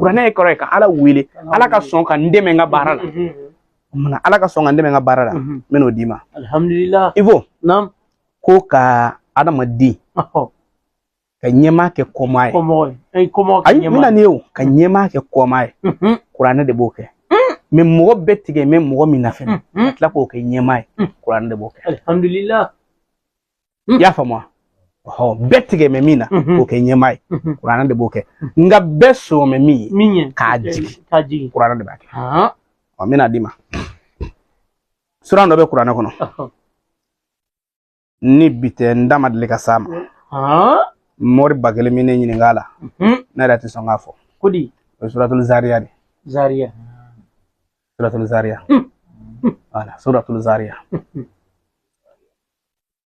kuranɛ ye kɔrɔ ye ka Ala wele Ala ka sɔn ka n dɛmɛ n ka baara la mana Ala ka sɔn ka n dɛmɛ n ka baara la n bɛ n'o d'i ma alhamdulillah Ivo naam ko ka adamaden ka ɲɛmaa kɛ kɔmaa ye ayi n bɛna nin ye o ka ɲɛmaa kɛ kɔmaa ye kuranɛ de b'o kɛ mais mɔgɔ bɛ tigɛ mɛ mɔgɔ min na fɛnɛ ka tila k'o kɛ ɲɛmaa ye kuranɛ de b'o kɛ alhamdulillah i y'a faamu wa bɛɛ tigɛ mɛ min na k'o kɛ ɲɛmaa ye kuranɛ de b'o kɛ nka bɛɛ sɔn mɛ min ye k'a jigi kuranɛ de b'a kɛ n bɛna d'i ma sura dɔ bɛ kuranɛ kɔnɔ ni bi tɛ n da ma deli ka s'a ma mɔri ba kelen min ne ɲininka a la ne yɛrɛ tɛ sɔn k'a fɔ o ye suratul Zariya de suratul Zariya voilà suratul Zariya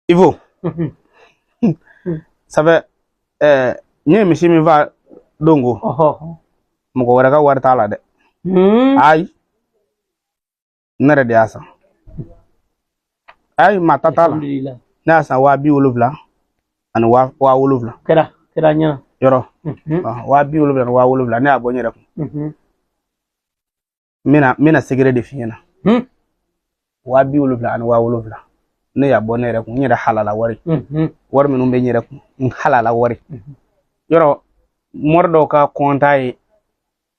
Ivo sabe n ye misi min faa dongo mɔgɔ wɛrɛ ka wari t'a la dɛ ayi ne yɛrɛ de y'a san ayi maa ta t'a la ne y'a san 70,000 ani 70,000 kɛra ɲɛna yɔrɔ 70,000 ani 70,000 ne y'a bɔ n yɛrɛ kun n bɛna segere de f'i ɲɛna 70,000 ani 70,000 ne y'a bɔ ne yɛrɛ kun n yɛrɛ halala wari wari minnu bɛ n yɛrɛ kun n halala wari yɔrɔ mɔri dɔw ka kɔnta ye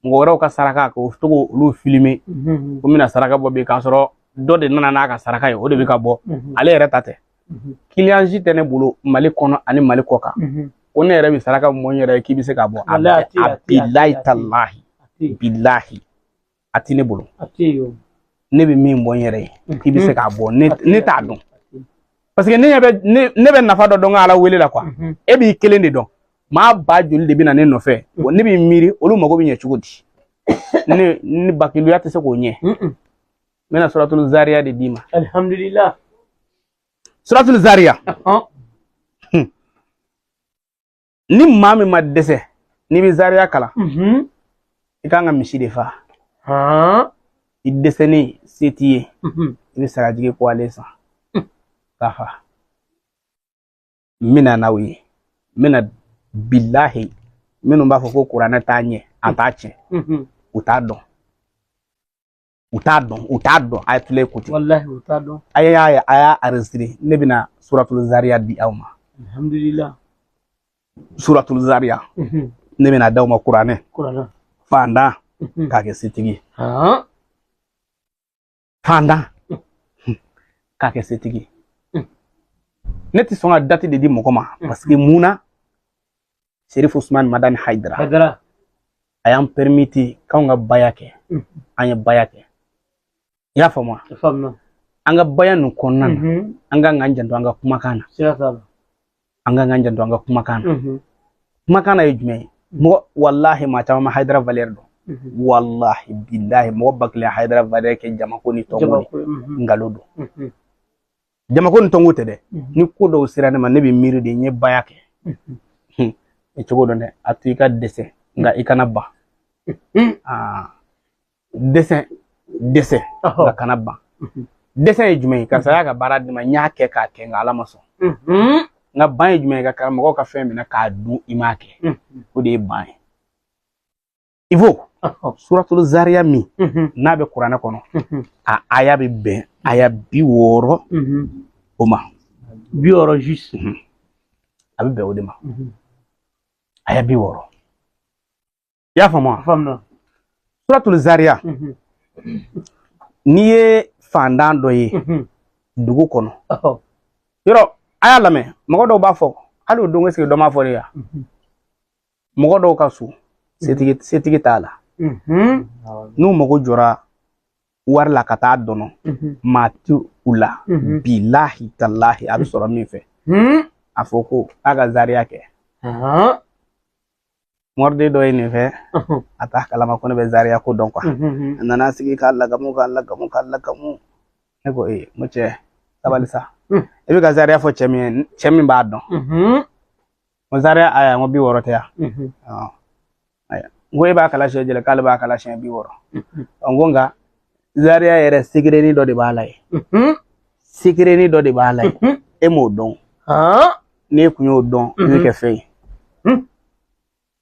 mɔgɔ wɛrɛw ka saraka k'o to k'olu filmer ko n bɛna saraka bɔ bi k'a sɔrɔ dɔ de nana n'a ka saraka ye o de bɛ ka bɔ ale yɛrɛ ta tɛ client si tɛ ne bolo Mali kɔnɔ ani Mali kɔ kan ko ne yɛrɛ bɛ saraka mɔ n yɛrɛ ye k'i bɛ se ka bɔ a bilahi talahi bilahi a tɛ ne bolo ne bɛ min bɔ n yɛrɛ ye k'i bɛ se k'a bɔ ne t'a dɔn parce que ne bɛ nafa dɔ dɔn ka Ala wele la quoi e b'i kelen de dɔn maa ba joli de bɛ na ne nɔfɛ ne b'i miiri olu mago bɛ ɲɛ cogo di ni bakiluya tɛ se k'o ɲɛ n bɛna suratul Zariya de d'i ma alhamdulillah suratul Zariya ni maa min ma dɛsɛ n'i bɛ Zariya kalan i kan ka misi de faa i dɛsɛnen se t'i ye i bɛ sagajigi ko ale san k'a faa n bɛna n'aw ye n bɛna bilahi minnu b'a fɔ ko kuranɛ t'a ɲɛ a t'a tiɲɛ u t'a dɔn a ye tile écouter wallahi u t'a dɔn a y'a enregistré ne bɛna suratul Zariya di aw ma alhamdulillah suratul Zariya ne bɛna d'aw ma kuranɛ fandan k'a kɛ setigi fandan k'a kɛ setigi ne tɛ sɔn ka date de di mɔgɔ ma parce que munna Cherif Ousmane Madani Haidara a y'an permiti k'anw ka baya kɛ an ye baya kɛ i y'a faamu an ka baya nin kɔnɔna na an ka k'an janto an ka kumakan na kumakan na ye jumɛn ye mɔgɔ wallahi maa caman ma Haidara valeur dɔn wallahi billahi mɔgɔ ba kelen Haidara valeur kɛ jamako ni tɔnko ngalon don jamako ni tɔnko tɛ dɛ ni ko dɔw sera ne ma ne bɛ miiri de n ye baya kɛ e cogo dɔn dɛ a to i ka dɛsɛ nka i kana ban dɛsɛ nka kana ban dɛsɛ ye jumɛn ye karisa y'a ka baara di ma n y'a kɛ k'a kɛ nka Ala ma sɔn nka ban ye jumɛn ye ka karamɔgɔw ka fɛn minɛ k'a dun i m'a kɛ o de ye ban ye Ivo suratul Zariya min n'a bɛ kuranɛ kɔnɔ a aya bɛ bɛn aya 60 o ma 60 juste a bɛ bɛn o de ma aya 60 i y'a faamu suratul Zariya n'i ye fandan dɔ ye dugu kɔnɔ yɔrɔ a y'a lamɛn mɔgɔ dɔw b'a fɔ hali o don est-ce que dɔ m'a fɔ de ya mɔgɔ dɔw ka so setigi t'a la n'u mago jɔra wari la ka taa dɔnɔ maa tɛ u la bilahi talahi a bɛ sɔrɔ min fɛ a fɔ ko a ka Zariya kɛ mɔriden dɔ ye nin fɛ a t'a kalama ko ne bɛ Zariya ko dɔn quoi a nana sigi k'a lagamu ne ko n ko cɛ sabali sa i bɛ ka Zariya fɔ cɛ min b'a dɔn n ko Zariya aya n ko 60 tɛ yan n ko e b'a kala siɲɛ jɛlɛ k'ale b'a kala siɲɛ 60 n ko nka Zariya yɛrɛ segerenin dɔ de b'a la ye segerenin dɔ de b'a la ye e m'o dɔn n'e kun y'o dɔn i bɛ kɛ fɛn ye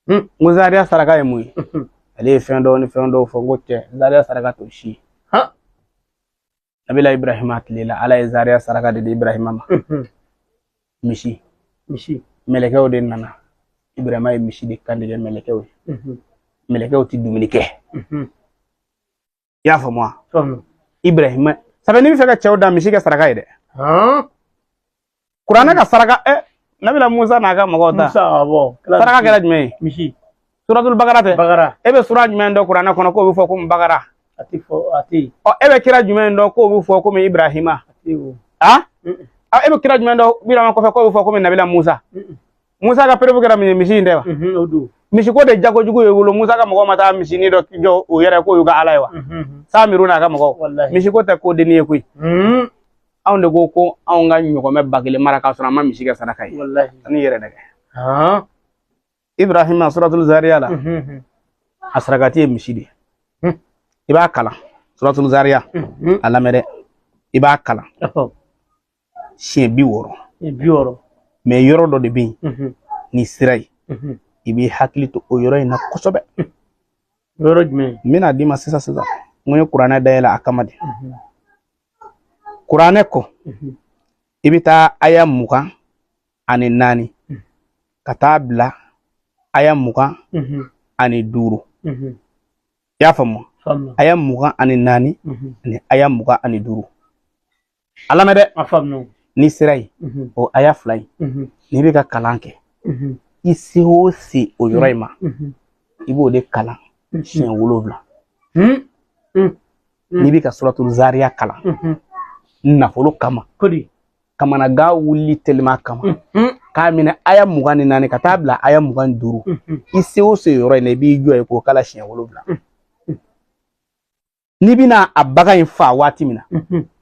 n ko Zariya saraka ye mun ye ale fendo fo ngote zaria saraka to shi ha nabila ibrahima atlela ala e zaria saraka de ibrahima ma mishi melekew de nana ibrahima e mishi de kande melekew ti duminike ya fa moi ibrahima sabe ni feka chewda mishi ka saraka ide ha qur'ana ka saraka nabila musa naga magota saraka kala jme mishi suratul bagara ebe sura jme ndo qur'ana kono ko bi fo ko bagara ati o ebe kira jme ndo ko bi fo ko ibrahima ha ebe kira jme ndo birama ko fe ko bi fo ko nabila musa musa ka perebu kira mishi ndewa mishi ko de jago jugo yego musa ka mago mata mishi ni do jo o yere ko yuga alaiwa samiruna ka mago mishi ko ta ko de ni ekui awnde go ko awnga nyugo me bagile maraka sura ma mishi ka sadaka yi wallahi ni yere daga ha ibrahima suratul zariyat la asragati mishi di iba kala suratul zariyat alamere iba kala shin bi woro me yoro do de bi ni sirai ibi hakili to o yoro ina kosobe yoro jme mina dima sisa ngoy qur'ana dayela akamadi qur'ana ko ibita aya muka ani nani katabla aya muka ani duru ya famu aya muka ani nani ni aya muka ani duru alamede afamno ni sirai o aya fly ni bika kalanke isi hosi o yoraima ibo de kala shin wolobla ni bika suratul zariyat kala na folo kama kodi kama na ga wuli telma kama kamina aya mugani nani katabla aya mugan duru isi hosi yoraina bi joy ko kala shin wolobla ni bina abaga infa wati mina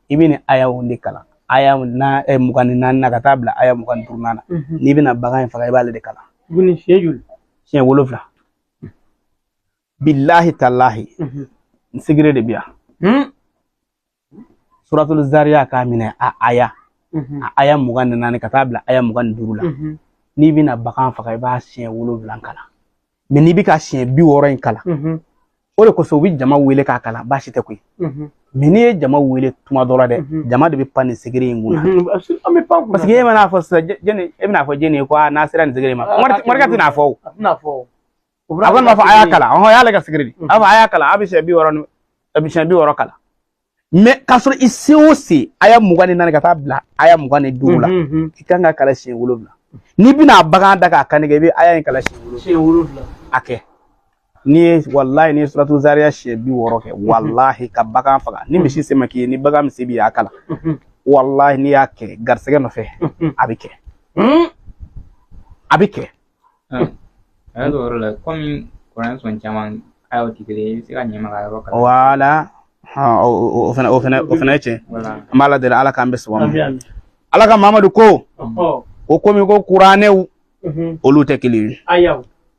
ibini aya wonde kala aya na mugani nani na katabla aya mugan duru nana ni bina abaga infa ga bale de kala buni shejul shen wolofla billahi tallahi sigire de biya suratul zariyat ka mina aya mugan nani katabla aya mugan durula ni bina bakan fa ba shen wolofla kala me ni bika shen bi woro en kala ole ko so wi jama wele ka kala ba shite koy me ni jama wele tuma dola de jama de bi pani sigire nguna parce que yema na fo jeni ibna fo jeni ko nasira ni sigire ma markati na fo abon ma fa aya kala on ya lega sigire aba aya kala abi she bi woro kala me kasro isi osi aya mugani nan ka tabla aya mugani dula ikanga kala she wolobla ni bina baga daga kanige bi aya kala she wolobla ake ni wallahi ni suratul zariyat she bi woro ke wallahi ka baga faga ni mishi se maki ni baga mi sibi akala wallahi ni yake garsege no fe abike ado la comme Quran son chaman ayo tikele sika nyema ga roka wala ha o fena eche mala de ala kambe swam ala ka mamadu ko o komi ko qur'ane olu tekili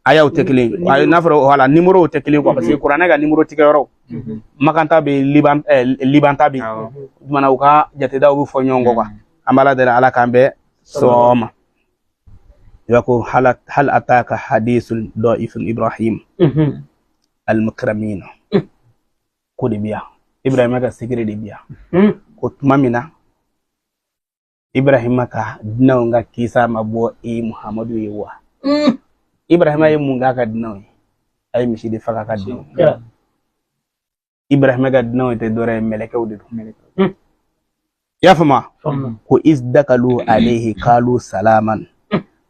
ayaw tekili ay nafro wala numéro tekili ko parce que qur'ane ga numéro tikero makanta be libanta bi mana uka jate da u fo nyongo ko amala de ala kambe soma yako hal ataka hadithul da'ifun ibrahim al-mukramin ko de biya ibrahim ka sigire de biya ko tumamina ibrahim ka dinanga kisa mabo muhammadu yewa ibrahim ay munga ka dinawi ay mishi de faka ka dinawi ibrahim ka dinawi te dore meleke wudu ya fama ko izdakalu alayhi qalu salaman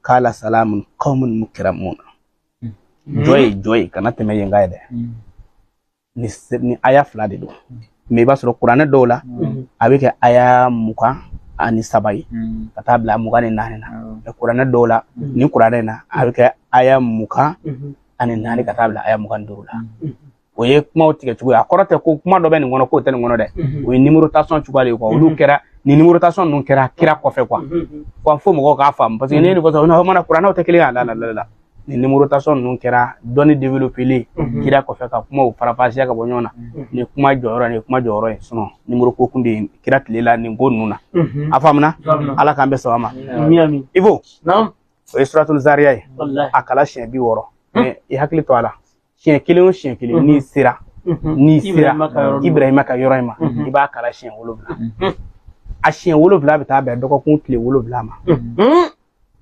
kala salamun qaumun mukramun joy kana teme yenga de ni aya fla de do me ba sura qur'ana dola avec aya muka ani sabai katabla muka ni nana qur'ana dola ni qur'ana na avec aya muka ani nani katabla aya muka dola oye kuma otige chugo akorote ko kuma do ben ngono ko ten ngono de o numérotation chugo ale ko lu kera ni numérotation non kera kira ko fe quoi ko fo mo ko ka fam parce que ni ni ko no mana qur'ana o tekeli la ni numérotation non kera doni développer li kira ko fe ka kuma o farafasiya ka bonyona ni kuma joro e sono numéro ko kunde kira tilela ni gonuna afamna ala kambe sawama miami ivo nam o suratul zariyat wallahi akala shen bi woro e hakli to ala siɲɛ kelen o siɲɛ kelen n'i sera Ibrahima ka yɔrɔ in ma i b'a kala siɲɛ 7 a siɲɛ 7 bɛ taa bɛn dɔgɔkun tile 7 ma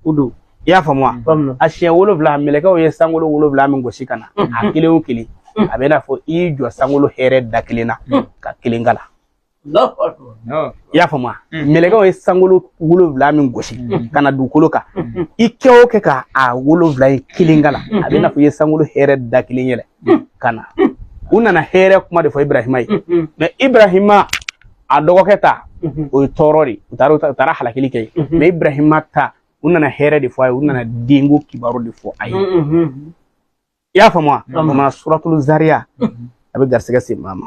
o don i y'a faamu wa a siɲɛ 7 mɛlɛkɛw ye sankolo 7 min gosi ka na a kelen o kelen a bɛ n'a fɔ i y'i jɔ sankolo hɛrɛ da kelen na ka kelen kala i y'a faamu wa mɛlɛkɛw ye sankolo 7 min gosi ka na dugukolo kan i kɛ o kɛ ka a 7 in kelen kala a bɛ n'a fɔ i ye sankolo hɛrɛ da kelen yɛlɛ ka na u nana hɛrɛ kuma de fɔ Ibrahima ye mais Ibrahima a dɔgɔkɛ ta o ye tɔɔrɔ de u taara halakili kɛ mais Ibrahima ta u nana hɛrɛ de fɔ a ye u nana denko kibaru de fɔ a ye i y'a faamu wa suratul Zariya a bɛ garisɛgɛ se maa ma